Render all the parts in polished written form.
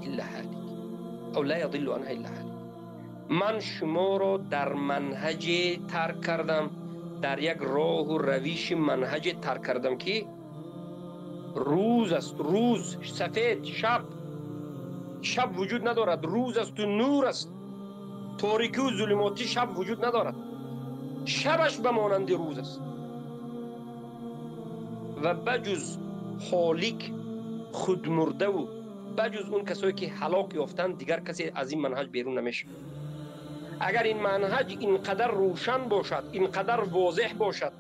الا هالک او لا یضل عنها الا هالک. من شما را در منهج ترک کردم، در یک راه و رویش منهج ترک کردم که روز است، روز سفید، شب وجود ندارد، روز است و نور است، تاریکی و ظلماتی شب وجود ندارد، شبش به مانند روز است و بجز حالیک خودمرده و بجز اون کسایی که هلاک یافتند دیگر کسی از این منهج بیرون نمیشه. اگر این منهج اینقدر روشن باشد، اینقدر واضح باشد،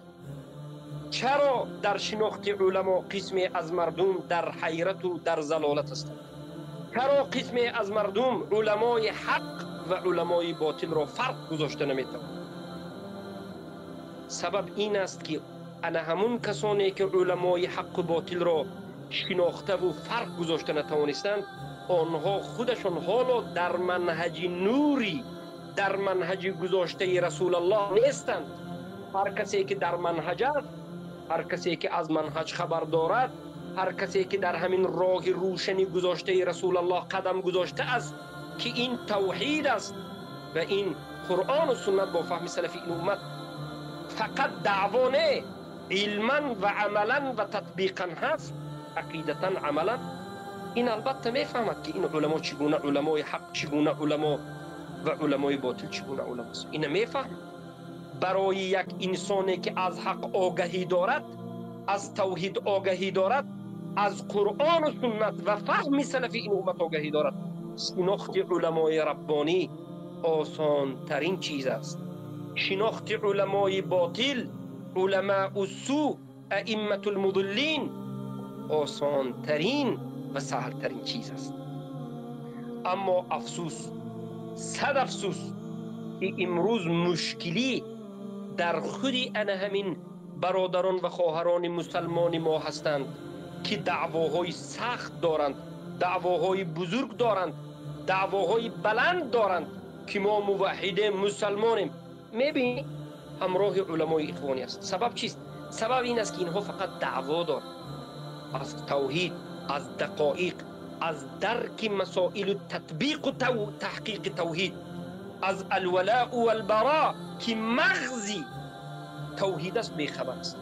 چرا در شناخت علما قسمی از مردم در حیرت و در ضلالت هستند؟ چرا قسمی از مردم علمای حق و علمای باطل را فرق گذاشته نمیتوانند؟ سبب این است که انا همون کسانی که علمای حق و باطل را شناخته و فرق گذاشته نتوانستند، آنها خودشان حالا در منهج نوری، در منهج گذاشته رسول الله نیستند. هر کسی که در منهج است، هر کسی که از منهج خبر دارد، هر کسی که در همین راه روشنی گذاشته رسول الله قدم گذاشته است که این توحید است و این قرآن و سنت با فهم سلف این امت فقط دعوانه علما و عملا و تطبیقا هست، عقیدتا عملا، این البته میفهمد که این علما چگونه علمای حق، چگونه علما و علمای باطل چگونه علماست. این میفهم. برای یک انسانی که از حق آگاهی دارد، از توحید آگاهی دارد، از قرآن و سنت و فهم سلف این امت آگاهی دارد، شناخت علمای ربانی آسان ترین چیز است. شناخت علمای باطل، علماء السوء، ائمه المضلین، آسان ترین و سهل ترین چیز است. اما افسوس، صد افسوس که امروز مشکلی در خودی انا همین برادران و خواهران مسلمان ما هستند که دعواهای سخت دارند، دعواهای بزرگ دارند، دعواهای بلند دارند که ما موحد مسلمانیم. میبینی همراه علمای اخوانی است. سبب چیست؟ سبب این است که اینها فقط دعوا دارند از توحید، از دقایق، از درک مسائل تطبیق و تحقیق توحید، از الولاء و البراء که مغزی توحید است بیخبر است.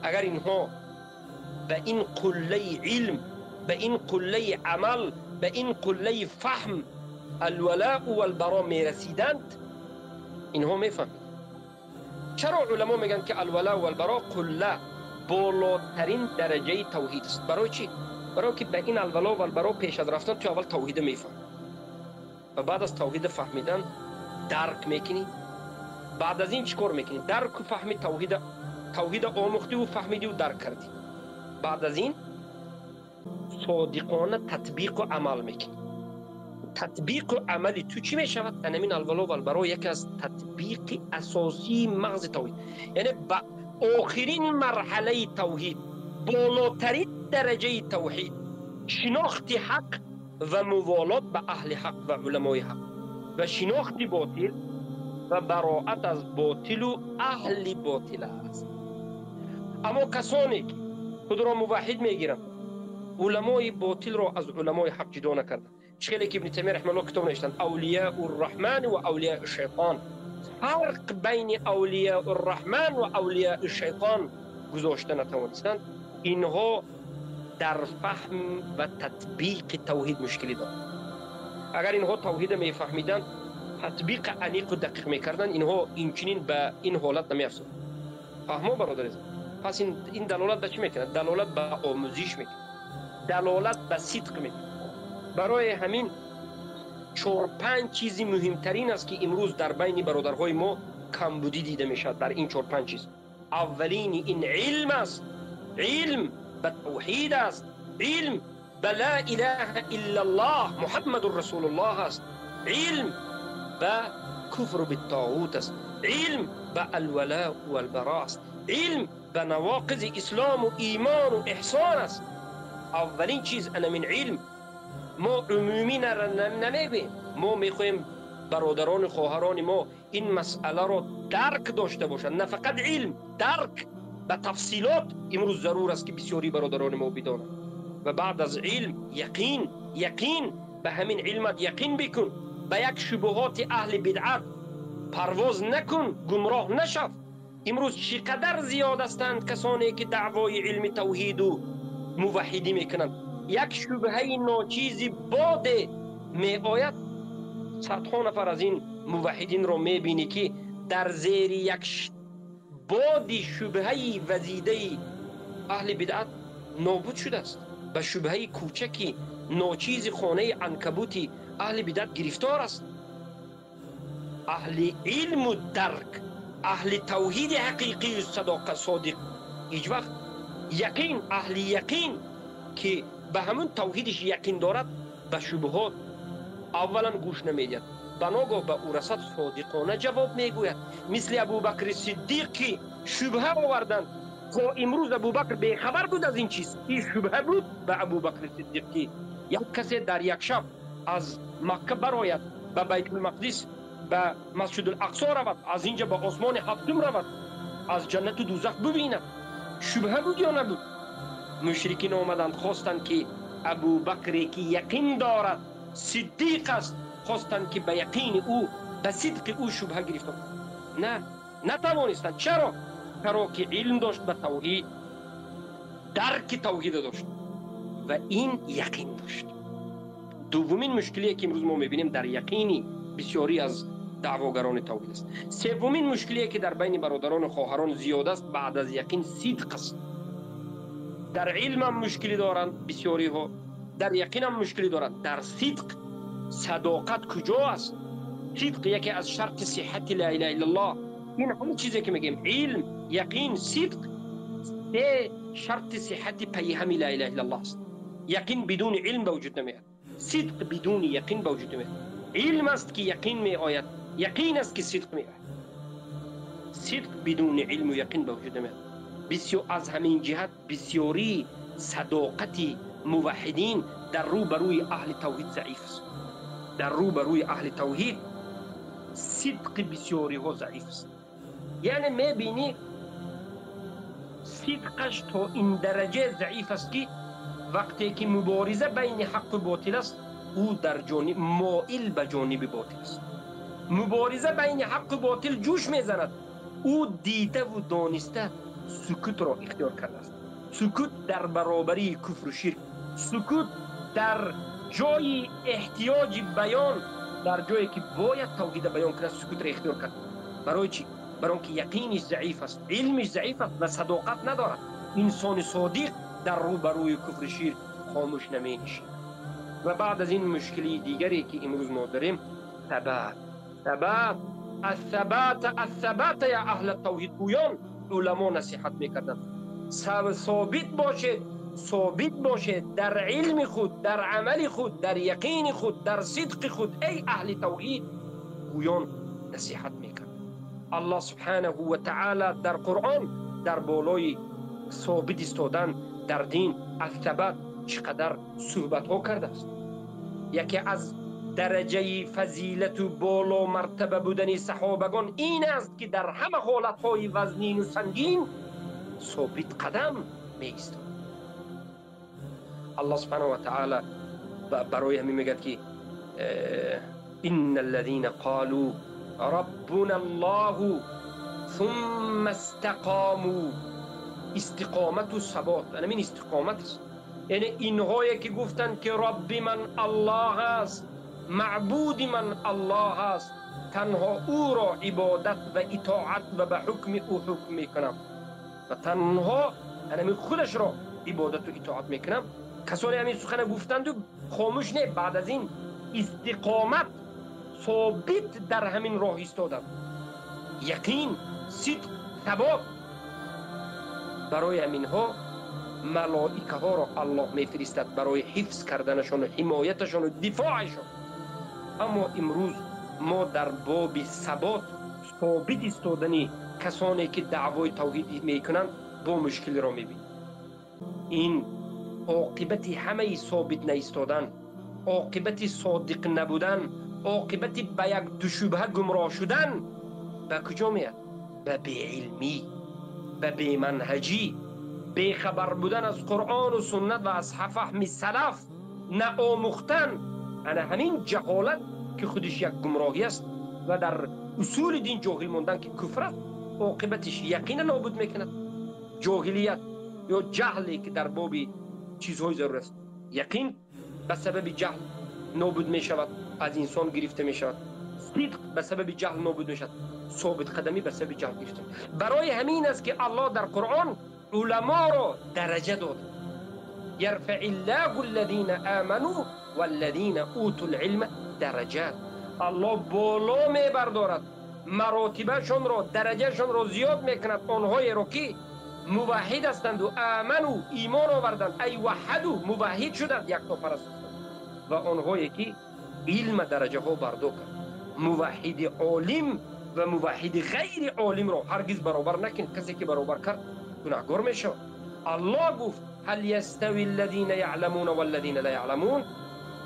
اگر اینها به این قله علم، به این قله عمل، به این قله فهم الولاء و البراء می رسیدند، اینها میفهمند. چرا علما میگن که الولاء و البراء قله بالاترین درجه توحید است؟ برای چی؟ برای که به این الولاء و البراء پیش از رفتن تو اول توحید میفهم و بعد از توحید فهمیدن درک میکنی. بعد از این چیکار میکنی؟ درک و فهم توحید آموختی و فهمیدی و درک کردی. بعد از این صادقانه تطبیق و عمل میکنی. تطبیق و عملی تو چی میشود؟ همین الولاء و البراء یکی از تطبیق اساسی مغز توحید، یعنی با آخرین مرحله توحید، بالاترین درجه توحید، شناخت حق و موالات به اهل حق و علمای حق و شناخت باطل و براءت از باطل و اهل باطل است. اما کسانی که خود را موحد میگیرند علمای باطل را از علمای حق جدا نکردند. شیخ ابن تیمیه رحمه الله کتاب نوشتند اولیاء الرحمن و اولیاء الشیطان. فرق بین اولیاء الرحمن و اولیاء الشیطان گذاشته نتوانستند. اینها در فهم و تطبیق توحید مشکلی دارند. اگر اینها توحید میفهمیدند، تطبیق عمیق و دقیق میکردند، اینها اینچنین به این حالت نمیافتادند. فهمو برادر عزیز؟ پس این دلالت به چی میکنه؟ دلالت به آموزش میکنه، دلالت به صدق میکنه. برای همین 4-5 چیزی مهمترین است که امروز در بین برادرهای ما کمبودی دیده میشد. در این 4-5 چیز اولین این علم است. علم به توحید است. علم به لا اله الا الله محمد رسول الله است. علم به کفر بالطاغوت است. علم به الولاء و البراء است. علم به نواقض اسلام و ایمان و احسان است. اولین چیز انا من علم. ما عمومی نمیگوییم، ما میخوایم برادران و خواهران ما این مسئله را درک داشته باشند، نه فقط علم، درک به تفصیلات امروز ضرور است که بسیاری برادران ما بدانند. و بعد از علم یقین به همین علمت یقین بکن، به یک شبهات اهل بدعت پرواز نکن، گمراه نشو. امروز چقدر زیاد هستند کسانی که دعوای علم توحید و موحدی میکنند. یک شبهه ناچیزی باد می آید، صدها نفر از این موحدین رو میبینی که در زیر یک باد شبهه وزیده اهل بدعت نابود شده است. به شبهه کوچکی ناچیز خانه عنکبوتی اهل بدعت گرفتار است. اهل علم و درک، اهل توحید حقیقی و صداقت صادق، هیچ وقت یقین، اهل یقین که به همون توحیدش یقین دارد به شبهات اولا گوش نمیدید، بناگاه به او رسد صادقانه جواب میگوید. مثل ابوبکر صدیق که شبهه آوردند، خب امروز ابوبکر بیخبر بود از این چیز. این شبهه بود به ابوبکر صدیق که یک کسی در یک شب از مکه براید به بیت المقدس، به مسجد الاقصی رود، از اینجا به آسمان هفتم رود، از جنت و دوزخ ببیند. شبهه بود یا نبود؟ مشرکین آمدند خواستند که ابوبکر که یقین دارد صدیق است، خواستند که به یقین او، به صدق او شبهه گرفتند. نه، نتوانستند. چرا؟ که علم داشت به توحید، درک توحید داشت و این یقین داشت. دومین مشکلی که امروز ما میبینیم در یقینی بسیاری از دعواگران توحید است. سومین مشکلی که در بین برادران و خواهران زیاد است بعد از یقین صدق است. در علم هم مشکلی دارند بسیاری ها، در یقین هم مشکلی دارند. در صداقت کجا است؟ صدق یکی از شرط صحت لا اله الا الله. این همون چیزی که میگیم علم، یقین، صدق، سه شرط صحت پی همین لا اله الا الله است. یقین بدون علم به وجود نمیاد، صدق بدون یقین به وجود نمیاد. علم است که یقین می آید، یقین است که صدق می آید. صدق بدون علم و یقین به وجود نمیاد. بسیار از همین جهت بسیاری صداقت موحدین در روبروی اهل توحید ضعیف است. در روبروی اهل توحید صدق بسیاری ها ضعیف است. یعنی میبینی صدقش تا این درجه ضعیف است که وقتی که مبارزه بین حق و باطل است او در جانب مائل به جانب باطل است. مبارزه بین حق و باطل جوش میزند، او دیده و دانسته سکوت را اختیار کرده است. سکوت در برابری کفر و شرک، سکوت در جای احتیاج بیان، در جایی که باید توحید بیان کنه سکوت را اختیار کرد. برای چی؟ برای که یقینش ضعیف است، علمش ضعیف است و صداقت ندارد. انسان صادق در روبروی کفر و شرک خاموش نمیشه. و بعد از این مشکلی دیگری که امروز ما داریم، ثبات. الثبات یا اهل توحید گویان علما نصیحت میکردند ثابت باشید در علم خود، در عمل خود، در یقین خود، در صدق خود. ای اهل توحید گویان نصیحت میکرد. الله سبحانه و تعالی در قرآن در بالای ثابت استادن در دین الثبات چقدر صحبت ها کرده است. یکی از درجه فضیلت و بالا مرتبه بودن صحابگان این است که در همه حالتهای وزنین و سنگین ثابت قدم می ایستاد. الله سبحانه و تعالی برای همین میگه که ان الذين قالوا ربنا الله ثم استقاموا. استقامت و ثبات یعنی این استقامت است. یعنی اینهایی که گفتن که رب من الله است، معبود من الله است، تنها او را عبادت و اطاعت و به حکم او حکم میکنم و تنها یعنی خودش را عبادت و اطاعت میکنم. کسانی همین سخن گفتند و خاموش نه، بعد از این استقامت ثابت در همین راه ایستادند. یقین، صدق، ثبات. برای همینها ملائکه ها را الله میفرستد برای حفظ کردنشان و حمایتشان و دفاعشان. اما امروز ما در باب ثبات، ثابت ایستادن کسانی که دعوای توحید میکنند با مشکل را میبینیم. این عاقبت همه ثابت نایستادن، عاقبت صادق نبودن، عاقبت به یک دو شبهه گمراه شدن به کجا میاد؟ به بی‌علمی، به بی‌منهجی، بیخبر بودن از قرآن و سنت و از فهم سلف نه آموختن، انا همین جهالت که خودش یک گمراهی است و در اصول دین جاهل موندن که کفر است، عاقبتش یقینا نابود میکند. جاهلیت یا جهلی که در باب چیزهای ضرور است، یقین به سبب جهل نابود می شود، از انسان گرفته می شود. صدق به سبب جهل نابود می شود، ثابت قدمی به سبب جهل گرفته. برای همین است که الله در قرآن علما را درجه داد. یرفع الله الذین آمنوا والذین اوتوا العلم درجات. الله بالا می بردارد، مراتبشون را، درجهشون را زیاد میکند. آنهایی را که موحد هستند و آمنو ایمان آوردند، ای وحدو موحد شدند، یک تا پرست هستند. و آنهایی که علم درجه ها بردار کرد. موحد عالم و موحد غیر عالم را هرگز برابر نکن. کسی که برابر کرد گناهکار میشه. الله گفت هل یستوی الذین یعلمون والذین لا یعلمون؟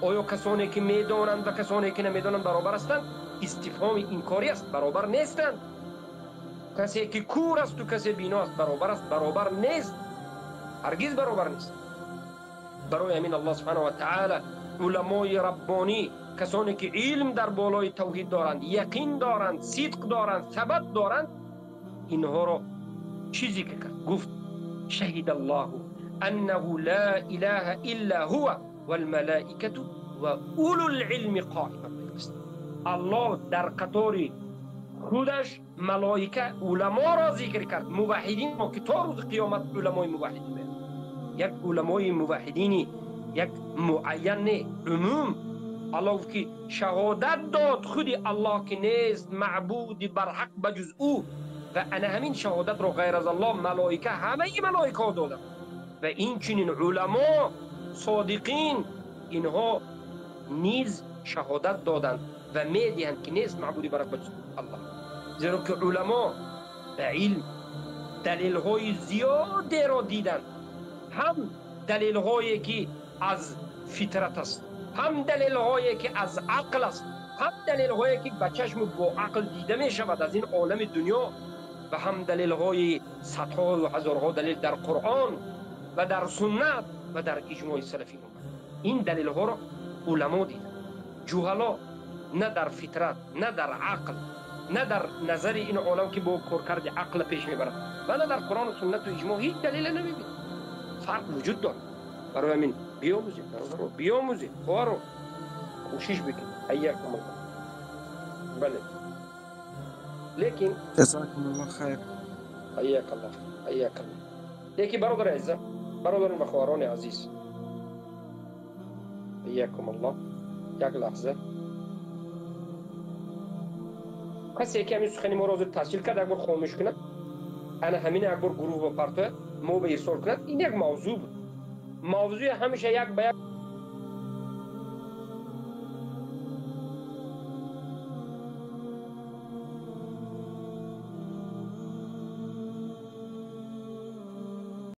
آیا کسانی که میدانند و کسانی که نمیدانند برابر هستند؟ استفهام اینکاری است، برابر نیستند. کسی که کور است و کسی بینا است برابر است؟ برابر نیست، هرگز برابر نیست. برای همین الله سبحانه و تعالی علمای ربانی، کسانی که علم در بالای توحید دارند، یقین دارند، صدق دارند، ثبات دارند، اینها را چیزی که کرد گفت شهید الله انه لا اله الا هو والملائکه و اولو العلم قائما بالقسط. الله در قطار خودش ملائکه علما را ذکر کرد. موحدین ما که تا روز قیامت علمای موحدین میاد. یک علمای موحدینی یک معین عموم. الله گفت که شهادت داد خودی الله که نیست معبود برحق بجز او و انا همین شهادت را غیر از الله ملائکه، همه ملائکه دادن. و این چنین علما صادقین اینها نیز شهادت دادند و میدهند که نیست معبودی برحق بجز الله. زیرا که علما به علم دلیل های زیاده را دیدند، هم دلیل هایی که از فطرت است، هم دلیل هایی که از عقل است، هم دلیل هایی که به چشم با عقل دیده می شود از این عالم دنیا، و هم دلیل های صدها و هزارها دلیل در قرآن و در سنت و در اجماع سلفی. این دلیل ها را علما دیدند. جهلا نه در فطرت، نه در عقل، نه در نظر این عالم که با کارکرد عقل پیش میبرد و نه در قرآن و سنت و اجماع هیچ دلیل نمیبینید. فرق وجود دارد. برای همین بیاموزید، بیاموزید، خواهرو کوشش بکنید. حیاکم الله. بله، لیکن جزاکم الله خیر. حیاک الله، حیاک الله. لیکن برادر عزیز، برادران و خواهران عزیز، حیاکم الله، یک لحظه. کسی که همین سخنی ما را تحصیل کرد اگر خاموش کند، انا همین اگر گروه و پرتو ما به ایصال کند، این یک موضوع بود. موضوع همیشه یک به یک